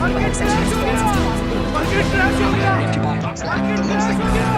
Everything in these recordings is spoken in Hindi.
मार्केट क्रैश हो गया, मार्केट क्रैश हो गया, मार्केट क्रैश हो गया।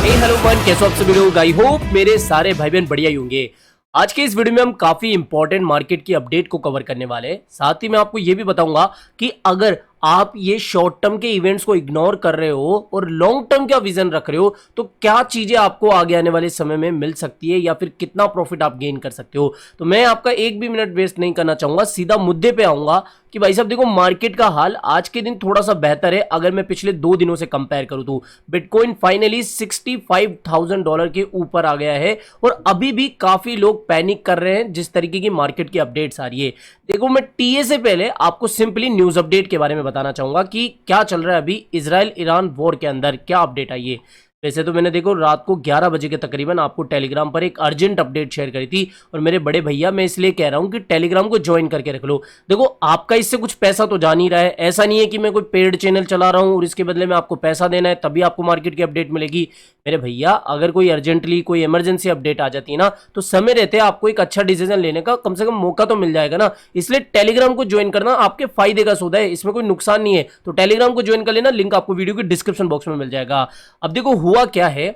हे हेलो वन, कैसे हो आप सभी लोग। आई होप मेरे सारे भाई बहन बढ़िया ही होंगे। आज के इस वीडियो में हम काफी इंपॉर्टेंट मार्केट की अपडेट को कवर करने वाले हैं। साथ ही मैं आपको ये भी बताऊंगा कि अगर आप ये शॉर्ट टर्म के इवेंट्स को इग्नोर कर रहे हो और लॉन्ग टर्म का विजन रख रहे हो तो क्या चीजें आपको आगे आने वाले समय में मिल सकती है या फिर कितना प्रॉफिट आप गेन कर सकते हो। तो मैं आपका एक भी मिनट वेस्ट नहीं करना चाहूंगा, सीधा मुद्दे पे आऊंगा कि भाई साहब देखो, मार्केट का हाल आज के दिन थोड़ा सा बेहतर है। अगर मैं पिछले 2 दिनों से कंपेयर करूं तो बिटकॉइन फाइनली $65,000 के ऊपर आ गया है और अभी भी काफी लोग पैनिक कर रहे हैं जिस तरीके की मार्केट की अपडेट्स आ रही है। देखो, मैं टीए से पहले आपको सिंपली न्यूज अपडेट के बारे में बताना चाहूंगा कि क्या चल रहा है अभी इजराइल ईरान वॉर के अंदर, क्या अपडेट आई है। वैसे तो मैंने देखो रात को 11 बजे के तकरीबन आपको टेलीग्राम पर एक अर्जेंट अपडेट शेयर करी थी और मेरे बड़े भैया मैं इसलिए कह रहा हूं कि टेलीग्राम को ज्वाइन करके रख लो। देखो, आपका इससे कुछ पैसा तो जा नहीं रहा है, ऐसा नहीं है कि मैं कोई पेड चैनल चला रहा हूं और इसके बदले में आपको पैसा देना है तभी आपको मार्केट की अपडेट मिलेगी। मेरे भैया, अगर कोई अर्जेंटली कोई इमरजेंसी अपडेट आ जाती है ना तो समय रहते आपको एक अच्छा डिसीजन लेने का कम से कम मौका तो मिल जाएगा ना। इसलिए टेलीग्राम को ज्वाइन करना आपके फायदे का सौदा है, इसमें कोई नुकसान नहीं है। तो टेलीग्राम को ज्वाइन कर लेना, लिंक आपको वीडियो की डिस्क्रिप्शन बॉक्स में मिल जाएगा। अब देखो हुआ क्या है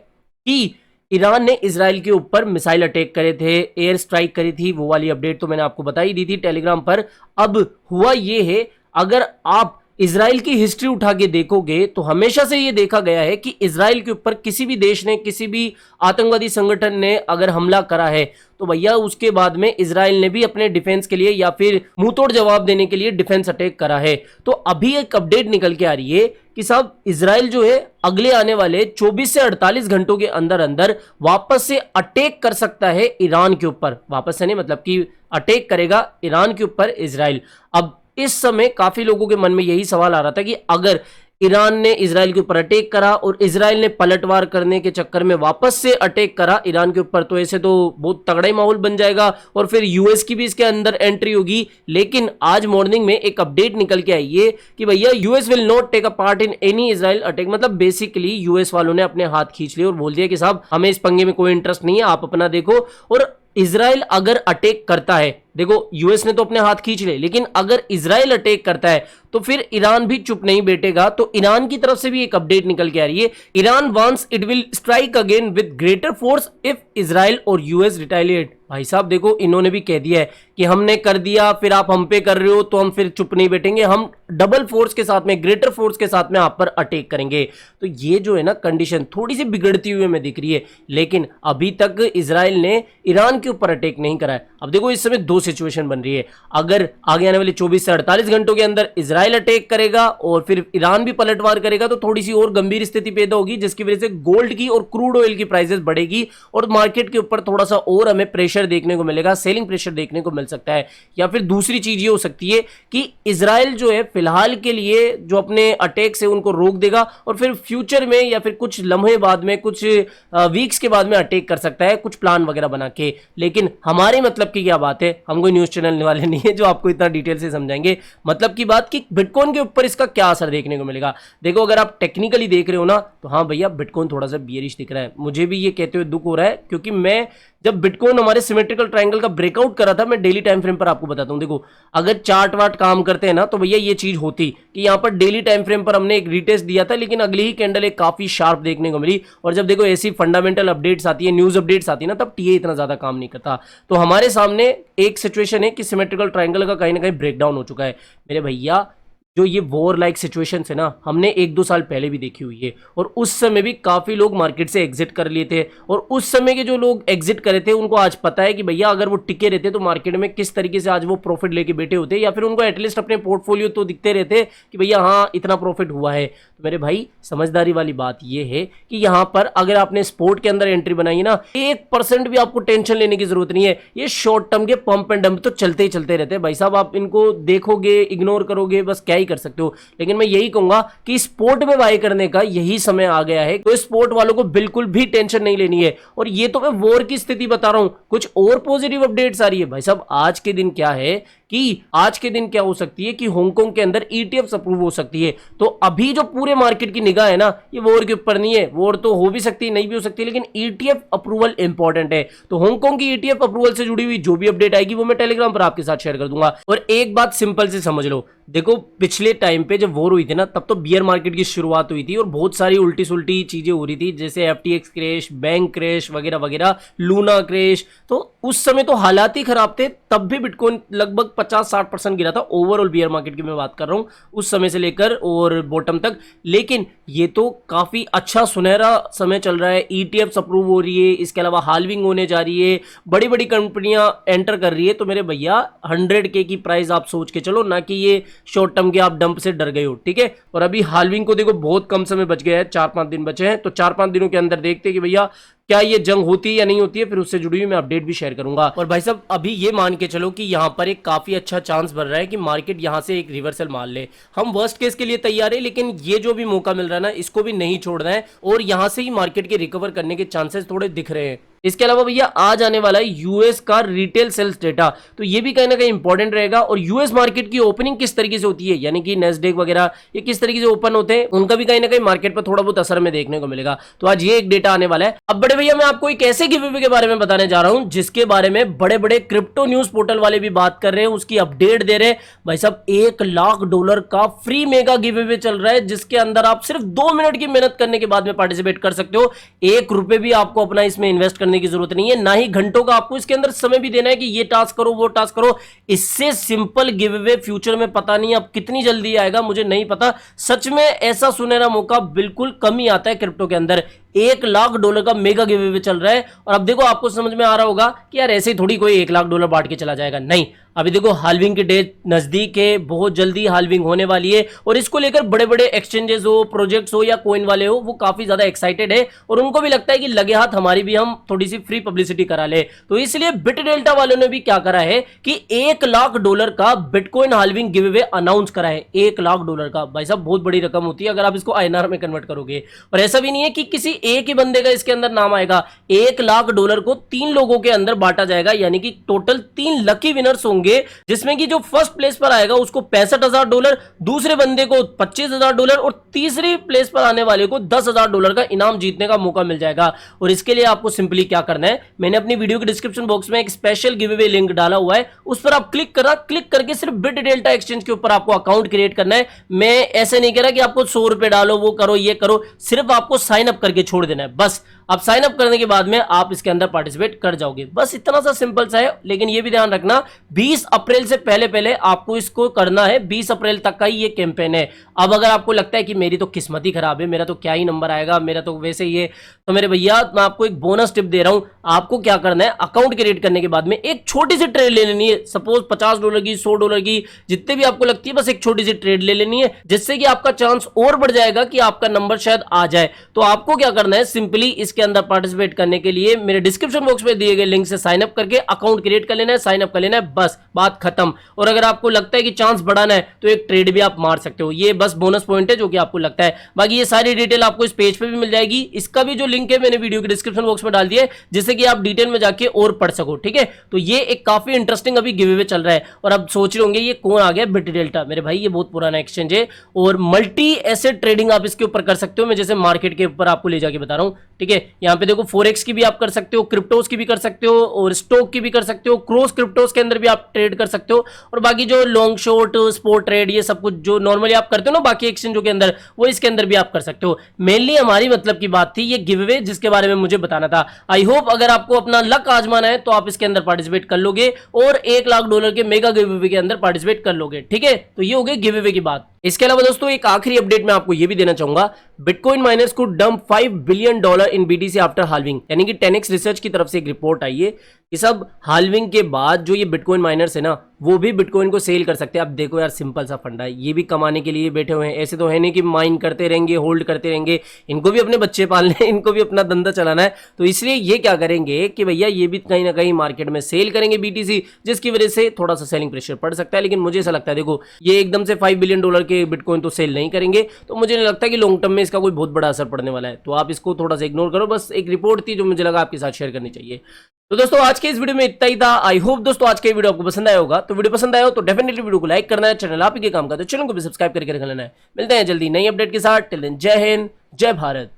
कि ईरान ने इजराइल के ऊपर मिसाइल अटैक करे थे, एयर स्ट्राइक करी थी, वो वाली अपडेट तो मैंने आपको बता ही दी थी टेलीग्राम पर। अब हुआ ये है, अगर आप इजराइल की हिस्ट्री उठा के देखोगे तो हमेशा से ये देखा गया है कि इजराइल के ऊपर किसी भी देश ने, किसी भी आतंकवादी संगठन ने अगर हमला करा है तो भैया उसके बाद में इजराइल ने भी अपने डिफेंस के लिए या फिर मुंहतोड़ जवाब देने के लिए डिफेंस अटैक करा है। तो अभी एक अपडेट निकल के आ रही है कि साहब इजराइल जो है अगले आने वाले 24 से 48 घंटों के अंदर अंदर वापस से अटैक कर सकता है ईरान के ऊपर। वापस से नहीं, मतलब कि अटैक करेगा ईरान के ऊपर इजराइल। अब इस समय काफी लोगों के मन में यही सवाल आ रहा था कि अगर ईरान ने इजराइल के ऊपर अटैक करा और इजराइल ने पलटवार करने के चक्कर में वापस से अटैक करा ईरान के ऊपर तो ऐसे तो बहुत तगड़ा ही माहौल बन जाएगा और फिर यूएस की भी इसके अंदर एंट्री होगी। लेकिन आज मॉर्निंग में एक अपडेट निकल के आई है कि भैया US will not take a part in any Israel attack. मतलब बेसिकली यूएस वालों ने अपने हाथ खींच लिए और बोल दिया कि साहब हमें इस पंगे में कोई इंटरेस्ट नहीं है, आप अपना देखो। और इजराइल अगर अटैक करता है, देखो यूएस ने तो अपने हाथ खींच ले, लेकिन अगर इजराइल अटैक करता है तो फिर ईरान भी चुप नहीं बैठेगा। तो ईरान की तरफ से भी एक अपडेट निकल के आ रही है, Iran wants it will strike again with greater force if Israel और यूएस रिटेलिएट। भाई साहब देखो, इन्होंने भी कह दिया है कि हमने कर दिया, फिर आप हम पे कर रहे हो तो हम फिर चुप नहीं बैठेंगे, हम डबल फोर्स के साथ में, ग्रेटर फोर्स के साथ में आप पर अटैक करेंगे। तो ये जो है ना कंडीशन थोड़ी सी बिगड़ती हुई हमें दिख रही है, लेकिन अभी तक इजराइल ने ईरान के ऊपर अटैक नहीं करा है। अब देखो इस समय दो सिचुएशन बन रही है, अगर आगे आने वाले 24 से 48 घंटों के अंदर इजराइल अटैक करेगा और फिर ईरान भी पलटवार करेगा तो थोड़ी सी और गंभीर स्थिति पैदा होगी, जिसकी वजह से गोल्ड की और क्रूड ऑयल की प्राइसेस बढ़ेगी और मार्केट के ऊपर थोड़ा सा और हमें प्रेशर देखने को मिलेगा, सेलिंग प्रेशर देखने को मिल सकता है। या फिर दूसरी चीज ये हो सकती है कि इजराइल जो है फिलहाल के लिए जो अपने अटैक से उनको रोक देगा और फिर फ्यूचर में या फिर कुछ लम्हे बाद में, कुछ वीक्स के बाद में अटैक कर सकता है, कुछ प्लान वगैरह बना के। लेकिन हमारे मतलब की क्या बात है, हम कोई न्यूज चैनल वाले नहीं है जो आपको इतना डिटेल से समझाएंगे। मतलब की बात कि बिटकॉइन के ऊपर इसका क्या असर देखने को मिलेगा। देखो, अगर आप टेक्निकली देख रहे हो ना तो हाँ भैया बिटकॉइन थोड़ा सा बियरिश दिख रहा है। मुझे भी ये कहते हुए दुख हो रहा है क्योंकि मैं जब बिटकॉइन हमारे सिमेट्रिकल ट्रायंगल का ब्रेकआउट करा था, मैं डेली टाइम फ्रेम पर आपको बताता हूं। देखो, अगर चार्ट वार्ट काम करते हैं ना तो भैया ये चीज होती कि यहां पर डेली टाइम फ्रेम पर हमने एक रीटेस्ट दिया था, लेकिन अगली ही कैंडल एक काफी शार्प देखने को मिली। और जब देखो ऐसी फंडामेंटल अपडेट्स आती है, न्यूज अपडेट्स आती है ना, तब टीए इतना ज्यादा काम नहीं करता। तो हमारे सामने एक सिचुएशन है कि सिमेट्रिकल ट्रायंगल का कहीं ना कहीं ब्रेकडाउन हो चुका है। मेरे भैया, जो ये वॉर लाइक सिचुएशन है ना, हमने 1-2 साल पहले भी देखी हुई है और उस समय भी काफी लोग मार्केट से एग्जिट कर लिए थे। और उस समय के जो लोग एग्जिट करे थे उनको आज पता है कि भैया अगर वो टिके रहते तो मार्केट में किस तरीके से आज वो प्रॉफिट लेके बैठे होते, या फिर उनको एटलीस्ट अपने पोर्टफोलियो तो दिखते रहते कि भैया हाँ इतना प्रॉफिट हुआ है। तो मेरे भाई, समझदारी वाली बात ये है कि यहाँ पर अगर आपने स्पोर्ट के अंदर एंट्री बनाई ना, 1% भी आपको टेंशन लेने की जरूरत नहीं है। ये शॉर्ट टर्म के पंप एंड डंप तो चलते ही चलते रहते हैं भाई साहब। आप इनको देखोगे, इग्नोर करोगे, बस क्या ही कर सकते हो, लेकिन मैं यही कहूंगा कि स्पोर्ट में बाय करने का यही समय आ गया है। तो स्पोर्ट वालों को बिल्कुल भी टेंशन नहीं लेनी है। और ये तो मैं वॉर की स्थिति बता रहा हूं, कुछ और पॉजिटिव अपडेट्स आ रही है भाई साहब। आज के दिन क्या है कि आज के दिन क्या हो सकती है कि हांगकांग के अंदर ईटीएफ अप्रूव हो सकती है। तो अभी जो पूरे मार्केट की निगाह है ना, ये वॉर के ऊपर नहीं है। वॉर तो हो भी सकती है, नहीं भी हो सकती, लेकिन ईटीएफ अप्रूवल इंपॉर्टेंट है। तो हांगकांग की ईटीएफ अप्रूवल से जुड़ी हुई जो भी अपडेट आएगी वो मैं टेलीग्राम पर आपके साथ शेयर कर दूंगा। और एक बात सिंपल से समझ लो, देखो पिछले टाइम पे जब वॉर हुई थी ना, तब तो बियर मार्केट की शुरुआत हुई थी और बहुत सारी उल्टी सुल्टी चीजें हो रही थी, जैसे एफटीएक्स क्रैश, बैंक क्रैश वगैरह वगैरह, लूना क्रैश। तो उस समय तो हालात ही खराब थे, तब भी बिटकॉइन लगभग 50-60% गिरा था। ओवरऑल बियर मार्केट की मैं बात कर रहा हूं, उस समय से लेकर और बॉटम तक। लेकिन ये तो काफी अच्छा सुनहरा समय चल रहा है। ईटीएफ अप्रूव हो रही है, इसके अलावा हाल्विंग होने जा रही है, बड़ी बड़ी कंपनियां एंटर कर रही है। तो मेरे भैया 100K की प्राइस आप सोच के चलो, ना कि ये शॉर्ट टर्म के आप डंप से डर गए हो, ठीक है। और अभी हाल्विंग को देखो बहुत कम समय बच गया है, 4-5 दिन बचे हैं। तो 4-5 दिनों के अंदर देखते हैं कि भैया क्या ये जंग होती है या नहीं होती है, फिर उससे जुड़ी हुई मैं अपडेट भी शेयर करूंगा। और भाई साहब अभी ये मान के चलो कि यहाँ पर एक काफी अच्छा चांस बन रहा है कि मार्केट यहाँ से एक रिवर्सल मार ले। हम वर्स्ट केस के लिए तैयार है, लेकिन ये जो भी मौका मिल रहा है ना, इसको भी नहीं छोड़ना है। और यहाँ से ही मार्केट के रिकवर करने के चांसेस थोड़े दिख रहे हैं। इसके अलावा भैया आज आने वाला है यूएस का रिटेल सेल्स डेटा, तो ये भी कहीं ना कहीं इंपॉर्टेंट रहेगा। और यूएस मार्केट की ओपनिंग किस तरीके से होती है, यानी कि नेस्डेक वगैरह ये किस तरीके से ओपन होते हैं, उनका भी कहीं ना कहीं मार्केट पर थोड़ा बहुत असर में देखने को मिलेगा। तो आज ये एक डेटा आने वाला है। अब बड़े भैया मैं आपको एक ऐसे गिवअवे के बारे में बताने जा रहा हूं जिसके बारे में बड़े बड़े क्रिप्टो न्यूज पोर्टल वाले भी बात कर रहे हैं, उसकी अपडेट दे रहे हैं। भाई साहब $1 लाख का फ्री मेगा गिवअवे चल रहा है, जिसके अंदर आप सिर्फ 2 मिनट की मेहनत करने के बाद में पार्टिसिपेट कर सकते हो। ₹1 भी आपको अपना इसमें इन्वेस्ट करने की जरूरत नहीं है, ना ही घंटों का आपको इसके अंदर समय भी देना है कि ये टास्क करो वो टास्क करो। इससे सिंपल गिवअवे फ्यूचर में पता नहीं अब कितनी जल्दी आएगा, मुझे नहीं पता। सच में ऐसा सुनहरा मौका बिल्कुल कम ही आता है क्रिप्टो के अंदर। $1 लाख का मेगा गिवअवे चल रहा है। और अब देखो आपको समझ में आ रहा होगा कि यार ऐसे ही थोड़ी कोई $1 लाख बांट के चला जाएगा, नहीं। अभी देखो हाल्विंग की डेट नजदीक है, बहुत जल्दी हाल्विंग होने वाली है। और इसको लेकर बड़े बड़े एक्सचेंजेस हो, प्रोजेक्ट्स हो या कोइन वाले हो, वो काफी ज्यादा एक्साइटेड है और उनको भी लगता है कि लगे हाथ हमारी भी हम थोड़ी सी फ्री पब्लिसिटी करा ले। तो इसलिए बिट डेल्टा वालों ने भी क्या करा है कि $1 लाख का बिटकॉइन हाल्विंग गिवअवे अनाउंस करा है। $1 लाख का भाई साहब बहुत बड़ी रकम होती है अगर आप इसको INR में कन्वर्ट करोगे। और ऐसा भी नहीं है कि किसी एक ही बंदे का इसके अंदर नाम आएगा। $1 लाख को 3 लोगों के अंदर बांटा जाएगा, यानी कि टोटल 3 लकी विनर्स होंगे, जिसमें कि जो फर्स्ट प्लेस पर आएगा उसको $65,000, दूसरे बंदे को $25,000 और तीसरी प्लेस पर आने वाले को $10,000 का इनाम जीतने का मौका मिल जाएगा। और इसके लिए आपको सिंपली क्या करना है, मैंने अपनी वीडियो के डिस्क्रिप्शन बॉक्स में एक स्पेशल गिवअवे लिंक डाला हुआ है, उस पर आप क्लिक करके सिर्फ बिट डेल्टा एक्सचेंज के ऊपर आपको अकाउंट क्रिएट करना है। मैं ऐसे नहीं कह रहा कि आपको ₹100 डालो, वो करो ये करो, सिर्फ आपको साइन अप करके छोड़ देना है बस। अब साइन अप करने के बाद में आप इसके अंदर पार्टिसिपेट कर जाओगे, बस इतना सा सिंपल सा है। लेकिन ये भी ध्यान रखना 20 अप्रैल से पहले आपको इसको करना है। 20 अप्रैल तक का ही ये कैंपेन है। अब अगर आपको लगता है कि मेरी तो किस्मत ही खराब है, मेरा तो क्या ही नंबर आएगा, मेरा तो वैसे ही है, तो मेरे भैया मैं आपको एक बोनस टिप दे रहा हूं। आपको क्या करना है, अकाउंट क्रिएट करने के बाद में एक छोटी सी ट्रेड ले लेनी है। सपोज $50 की, $100 की, जितने भी आपको लगती है, बस एक छोटी सी ट्रेड ले लेनी है, जिससे कि आपका चांस और बढ़ जाएगा कि आपका नंबर शायद आ जाए। तो आपको क्या करना है, सिंपली इसके अंदर पार्टिसिपेट करने के लिए मेरे डिस्क्रिप्शन बॉक्स में दिए गए लिंक से साइन अप करके अकाउंट क्रिएट कर लेना है, साइन अप कर लेना है, बस बात खत्म। और अगर आपको लगता है कि चांस बढ़ाना है तो एक ट्रेड भी आप मार सकते हो। ये बस बोनस पॉइंट है जो कि आपको लगता है। बाकी ये सारी डिटेल आपको इस पेज पे भी मिल जाएगी। इसका भी जो लिंक है मैंने वीडियो के डिस्क्रिप्शन बॉक्स में डाल दिया है, जिससे कि आप डिटेल में जाके और पढ़ सको, ठीक है। तो ये एक काफी इंटरेस्टिंग अभी गिव अवे चल रहा है। और अब सोच रहे होंगे ये कौन आ गया, बिट डेल्टा। मेरे भाई ये बहुत पुराना एक्सचेंज है और मल्टी एसेट ट्रेडिंग आप इसके ऊपर कर सकते हो। मैं जैसे मार्केट के ऊपर आपको ले जाके बता रहा हूं, ठीक है। यहाँ पे देखो फॉरेक्स की भी आप कर सकते हो, क्रिप्टोस की भी कर सकते हो और स्टॉक की भी कर सकते हो। क्रॉस क्रिप्टोस के अंदर भी आप ट्रेड कर सकते हो। और बाकी जो लॉन्ग शॉर्ट स्पॉट ट्रेड ये सब कुछ जो नॉर्मली आप करते हो ना बाकी एक्सचेंजों के अंदर, वो इसके अंदर भी आप कर सकते हो। मेनली हमारी मतलब की बात थी ये गिव अवे जिसके बारे में मुझे बताना था। आई होप अगर आपको अपना लक आजमाना है तो आप इसके अंदर पार्टिसिपेट कर लोगे और $1 लाख के मेगा गिव अवे के अंदर पार्टिसिपेट कर लोगे, ठीक है। तो ये हो गई गिव अवे की बात। इसके अलावा दोस्तों एक आखिरी अपडेट मैं आपको ये भी देना चाहूंगा, बिटकॉइन माइनर्स को dump $5 billion in BTC after halving, यानी कि 10x रिसर्च की तरफ से एक रिपोर्ट आई है कि सब हाल्विंग के बाद जो ये बिटकॉइन माइनर्स है ना, वो भी बिटकॉइन को सेल कर सकते हैं। अब देखो यार, सिंपल सा फंडा है, ये भी कमाने के लिए बैठे हुए हैं, ऐसे तो है नहीं कि माइन करते रहेंगे, होल्ड करते रहेंगे, इनको भी अपने बच्चे पालने हैं, इनको भी अपना धंधा चलाना है। तो इसलिए ये क्या करेंगे कि भैया ये भी कहीं ना कहीं मार्केट में सेल करेंगे BTC, जिसकी वजह से थोड़ा सा सेलिंग प्रेशर पड़ सकता है। लेकिन मुझे ऐसा लगता है, देखो ये एकदम से $5 बिलियन के बिटकॉइन तो सेल नहीं करेंगे, तो मुझे नहीं लगता कि लॉन्ग टर्म में इसका कोई बहुत बड़ा असर पड़ने वाला है। तो आप इसको थोड़ा सा इग्नोर करो, बस एक रिपोर्ट थी जो मुझे लगा आपके साथ शेयर करनी चाहिए। तो दोस्तों आज के इस वीडियो में इतना ही था। आई होप दोस्तों आज के वीडियो आपको पसंद आया होगा। तो वीडियो पसंद आया हो तो डेफिनेटली वीडियो को लाइक करना है, चैनल आप ही के काम का तो चैनल को भी सब्सक्राइब करके रख लेना है। मिलते हैं जल्दी नई अपडेट के साथ। टिल देन जय हिंद, जय भारत।